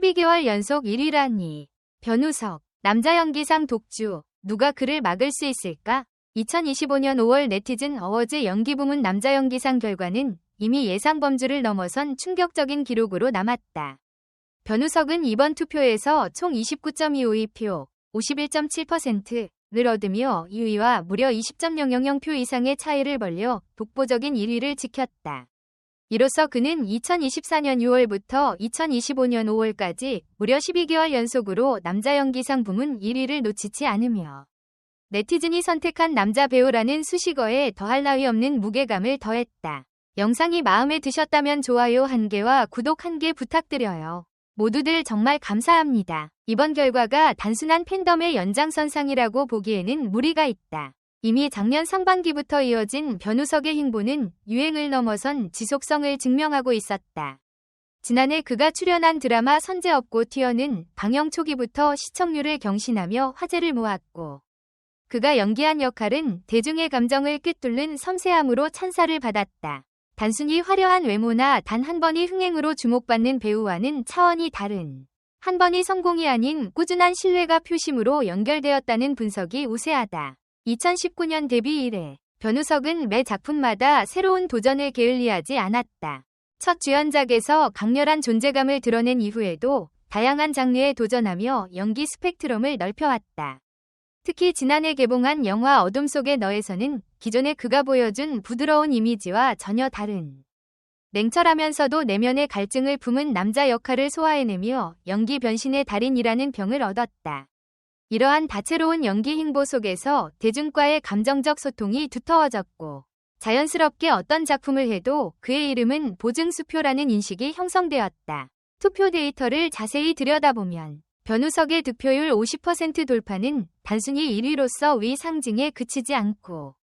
12개월 연속 1위라니. 변우석, 남자 연기상 독주, 누가 그를 막을 수 있을까? 2025년 5월 네티즌 어워즈 연기부문 남자 연기상 결과는 이미 예상 범주를 넘어선 충격적인 기록으로 남았다. 변우석은 이번 투표에서 총 29.252표, 51.7%를 얻으며 2위와 무려 20.000표 이상의 차이를 벌려 독보적인 1위를 지켰다. 이로써 그는 2024년 6월부터 2025년 5월까지 무려 12개월 연속으로 남자 연기상 부문 1위를 놓치지 않으며 네티즌이 선택한 남자 배우라는 수식어에 더할 나위 없는 무게감을 더했다. 영상이 마음에 드셨다면 좋아요 1개와 구독 1개 부탁드려요. 모두들 정말 감사합니다. 이번 결과가 단순한 팬덤의 연장선상이라고 보기에는 무리가 있다. 이미 작년 상반기부터 이어진 변우석의 행보는 유행을 넘어선 지속성을 증명하고 있었다. 지난해 그가 출연한 드라마 선제업고 튀어는 방영 초기부터 시청률을 경신하며 화제를 모았고 그가 연기한 역할은 대중의 감정을 꿰뚫는 섬세함으로 찬사를 받았다. 단순히 화려한 외모나 단 한 번의 흥행으로 주목받는 배우와는 차원이 다른 한 번의 성공이 아닌 꾸준한 신뢰가 표심으로 연결되었다는 분석이 우세하다. 2019년 데뷔 이래 변우석은 매 작품마다 새로운 도전을 게을리하지 않았다. 첫 주연작에서 강렬한 존재감을 드러낸 이후에도 다양한 장르에 도전하며 연기 스펙트럼을 넓혀왔다. 특히 지난해 개봉한 영화 어둠 속의 너에서는 기존에 그가 보여준 부드러운 이미지와 전혀 다른 냉철하면서도 내면의 갈증을 품은 남자 역할을 소화해내며 연기 변신의 달인이라는 평을 얻었다. 이러한 다채로운 연기 행보 속에서 대중과의 감정적 소통이 두터워졌고 자연스럽게 어떤 작품을 해도 그의 이름은 보증수표라는 인식이 형성되었다. 투표 데이터를 자세히 들여다보면 변우석의 득표율 50% 돌파는 단순히 1위로서 위 상징에 그치지 않고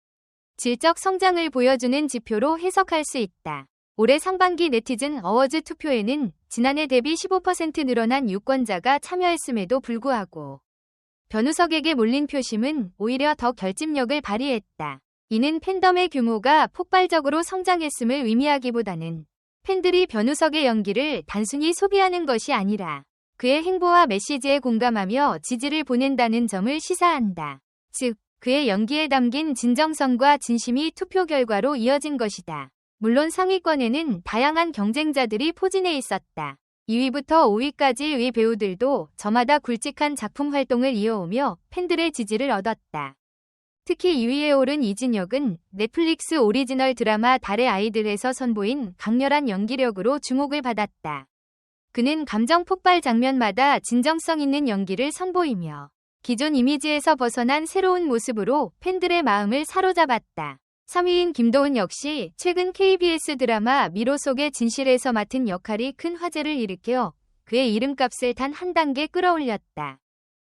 질적 성장을 보여주는 지표로 해석할 수 있다. 올해 상반기 네티즌 어워즈 투표에는 지난해 대비 15% 늘어난 유권자가 참여했음에도 불구하고 변우석에게 몰린 표심은 오히려 더 결집력을 발휘했다. 이는 팬덤의 규모가 폭발적으로 성장했음을 의미하기보다는 팬들이 변우석의 연기를 단순히 소비하는 것이 아니라 그의 행보와 메시지에 공감하며 지지를 보낸다는 점을 시사한다. 즉, 그의 연기에 담긴 진정성과 진심이 투표 결과로 이어진 것이다. 물론 상위권에는 다양한 경쟁자들이 포진해 있었다. 2위부터 5위까지의 배우들도 저마다 굵직한 작품 활동을 이어오며 팬들의 지지를 얻었다. 특히 2위에 오른 이진혁은 넷플릭스 오리지널 드라마 달의 아이들에서 선보인 강렬한 연기력으로 주목을 받았다. 그는 감정 폭발 장면마다 진정성 있는 연기를 선보이며 기존 이미지에서 벗어난 새로운 모습으로 팬들의 마음을 사로잡았다. 3위인 김도훈 역시 최근 KBS 드라마 미로 속의 진실에서 맡은 역할이 큰 화제를 일으켜 그의 이름값을 단 한 단계 끌어올렸다.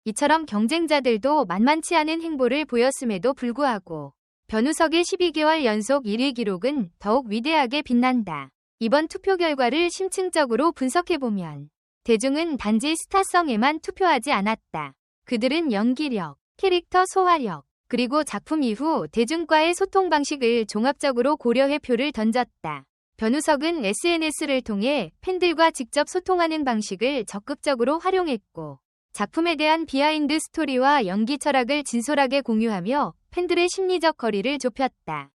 이처럼 경쟁자들도 만만치 않은 행보를 보였음에도 불구하고 변우석의 12개월 연속 1위 기록은 더욱 위대하게 빛난다. 이번 투표 결과를 심층적으로 분석해보면 대중은 단지 스타성에만 투표하지 않았다. 그들은 연기력, 캐릭터 소화력, 그리고 작품 이후 대중과의 소통 방식을 종합적으로 고려해 표를 던졌다. 변우석은 SNS를 통해 팬들과 직접 소통하는 방식을 적극적으로 활용했고 작품에 대한 비하인드 스토리와 연기 철학을 진솔하게 공유하며 팬들의 심리적 거리를 좁혔다.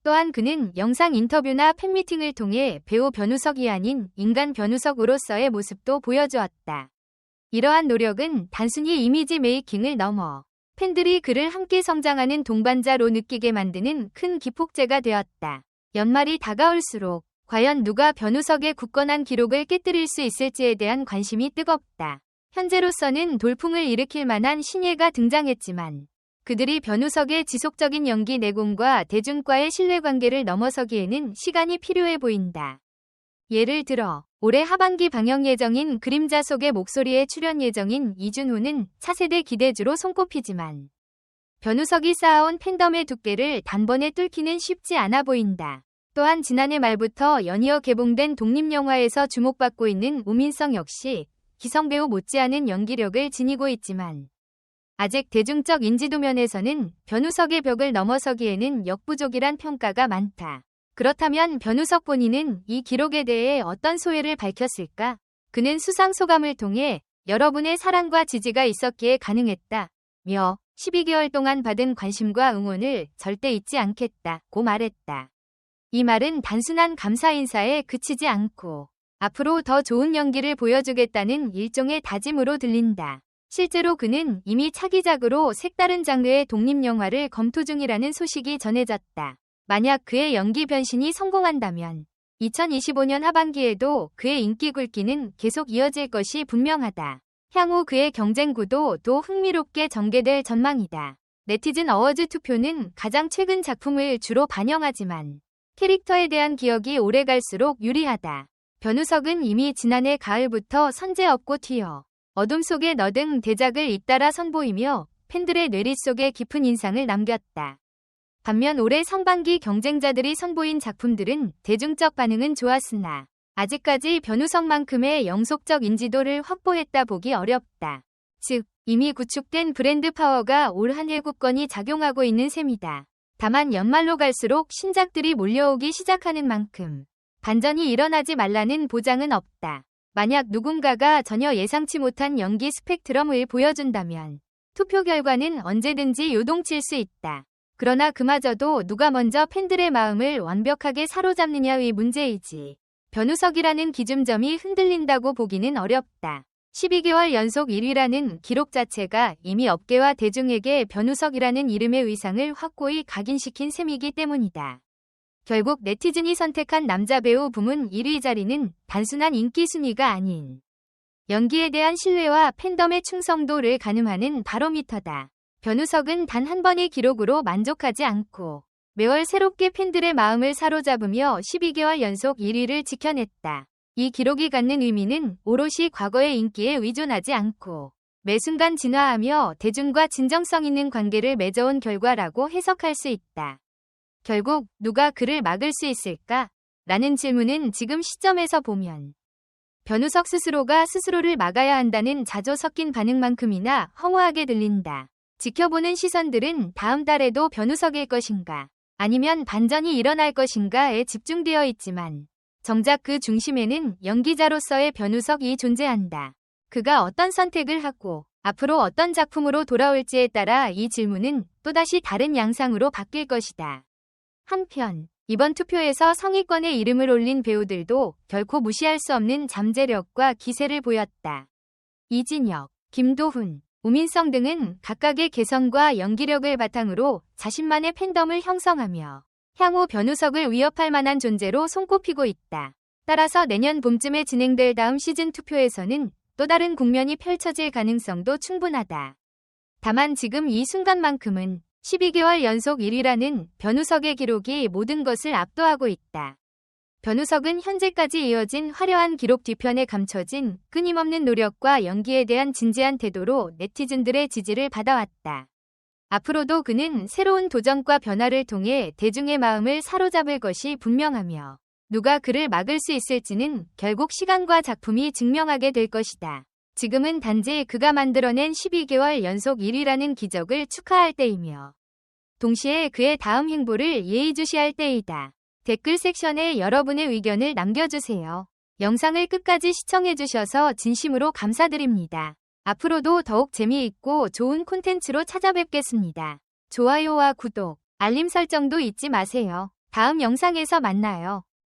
또한 그는 영상 인터뷰나 팬미팅을 통해 배우 변우석이 아닌 인간 변우석으로서의 모습도 보여주었다. 이러한 노력은 단순히 이미지 메이킹을 넘어 팬들이 그를 함께 성장하는 동반자로 느끼게 만드는 큰 기폭제가 되었다. 연말이 다가올수록 과연 누가 변우석의 굳건한 기록을 깨뜨릴 수 있을지에 대한 관심이 뜨겁다. 현재로서는 돌풍을 일으킬 만한 신예가 등장했지만 그들이 변우석의 지속적인 연기 내공과 대중과의 신뢰관계를 넘어서기에는 시간이 필요해 보인다. 예를 들어 올해 하반기 방영 예정인 그림자 속의 목소리에 출연 예정인 이준호는 차세대 기대주로 손꼽히지만 변우석이 쌓아온 팬덤의 두께를 단번에 뚫기는 쉽지 않아 보인다. 또한 지난해 말부터 연이어 개봉된 독립영화에서 주목받고 있는 우민성 역시 기성배우 못지않은 연기력을 지니고 있지만 아직 대중적 인지도 면에서는 변우석의 벽을 넘어서기에는 역부족이란 평가가 많다. 그렇다면 변우석 본인은 이 기록에 대해 어떤 소회를 밝혔을까? 그는 수상 소감을 통해 여러분의 사랑과 지지가 있었기에 가능했다며 12개월 동안 받은 관심과 응원을 절대 잊지 않겠다고 말했다. 이 말은 단순한 감사 인사에 그치지 않고 앞으로 더 좋은 연기를 보여주겠다는 일종의 다짐으로 들린다. 실제로 그는 이미 차기작으로 색다른 장르의 독립영화를 검토 중이라는 소식이 전해졌다. 만약 그의 연기 변신이 성공한다면 2025년 하반기에도 그의 인기 굴기는 계속 이어질 것이 분명하다. 향후 그의 경쟁 구도도 흥미롭게 전개될 전망이다. 네티즌 어워즈 투표는 가장 최근 작품을 주로 반영하지만 캐릭터에 대한 기억이 오래갈수록 유리하다. 변우석은 이미 지난해 가을부터 선제 없고 튀어, 어둠 속의 너 등 대작을 잇따라 선보이며 팬들의 뇌리 속에 깊은 인상을 남겼다. 반면 올해 상반기 경쟁자들이 선보인 작품들은 대중적 반응은 좋았으나 아직까지 변우석만큼의 영속적 인지도를 확보했다 보기 어렵다. 즉, 이미 구축된 브랜드 파워가 올 한 해 굳건히 작용하고 있는 셈이다. 다만 연말로 갈수록 신작들이 몰려오기 시작하는 만큼 반전이 일어나지 말라는 보장은 없다. 만약 누군가가 전혀 예상치 못한 연기 스펙트럼을 보여준다면 투표 결과는 언제든지 요동칠 수 있다. 그러나 그마저도 누가 먼저 팬들의 마음을 완벽하게 사로잡느냐의 문제이지 변우석이라는 기준점이 흔들린다고 보기는 어렵다. 12개월 연속 1위라는 기록 자체가 이미 업계와 대중에게 변우석이라는 이름의 의상을 확고히 각인시킨 셈이기 때문이다. 결국 네티즌이 선택한 남자 배우 부문 1위 자리는 단순한 인기 순위가 아닌 연기에 대한 신뢰와 팬덤의 충성도를 가늠하는 바로미터다. 변우석은 단 한 번의 기록으로 만족하지 않고 매월 새롭게 팬들의 마음을 사로잡으며 12개월 연속 1위를 지켜냈다. 이 기록이 갖는 의미는 오롯이 과거의 인기에 의존하지 않고 매 순간 진화하며 대중과 진정성 있는 관계를 맺어온 결과라고 해석할 수 있다. 결국 누가 그를 막을 수 있을까? 라는 질문은 지금 시점에서 보면 변우석 스스로가 스스로를 막아야 한다는 자조 섞인 반응만큼이나 허무하게 들린다. 지켜보는 시선들은 다음 달에도 변우석일 것인가 아니면 반전이 일어날 것인가에 집중되어 있지만 정작 그 중심에는 연기자로서의 변우석이 존재한다. 그가 어떤 선택을 하고 앞으로 어떤 작품으로 돌아올지에 따라 이 질문은 또다시 다른 양상으로 바뀔 것이다. 한편 이번 투표에서 상위권에 이름을 올린 배우들도 결코 무시할 수 없는 잠재력과 기세를 보였다. 이진혁, 김도훈, 우민성 등은 각각의 개성과 연기력을 바탕으로 자신만의 팬덤을 형성하며 향후 변우석을 위협할 만한 존재로 손꼽히고 있다. 따라서 내년 봄쯤에 진행될 다음 시즌 투표에서는 또 다른 국면이 펼쳐질 가능성도 충분하다. 다만 지금 이 순간만큼은 12개월 연속 1위라는 변우석의 기록이 모든 것을 압도하고 있다. 변우석은 현재까지 이어진 화려한 기록 뒤편에 감춰진 끊임없는 노력과 연기에 대한 진지한 태도로 네티즌들의 지지를 받아왔다. 앞으로도 그는 새로운 도전과 변화를 통해 대중의 마음을 사로잡을 것이 분명하며 누가 그를 막을 수 있을지는 결국 시간과 작품이 증명하게 될 것이다. 지금은 단지 그가 만들어낸 12개월 연속 1위라는 기적을 축하할 때이며 동시에 그의 다음 행보를 예의주시할 때이다. 댓글 섹션에 여러분의 의견을 남겨주세요. 영상을 끝까지 시청해주셔서 진심으로 감사드립니다. 앞으로도 더욱 재미있고 좋은 콘텐츠로 찾아뵙겠습니다. 좋아요와 구독, 알림 설정도 잊지 마세요. 다음 영상에서 만나요.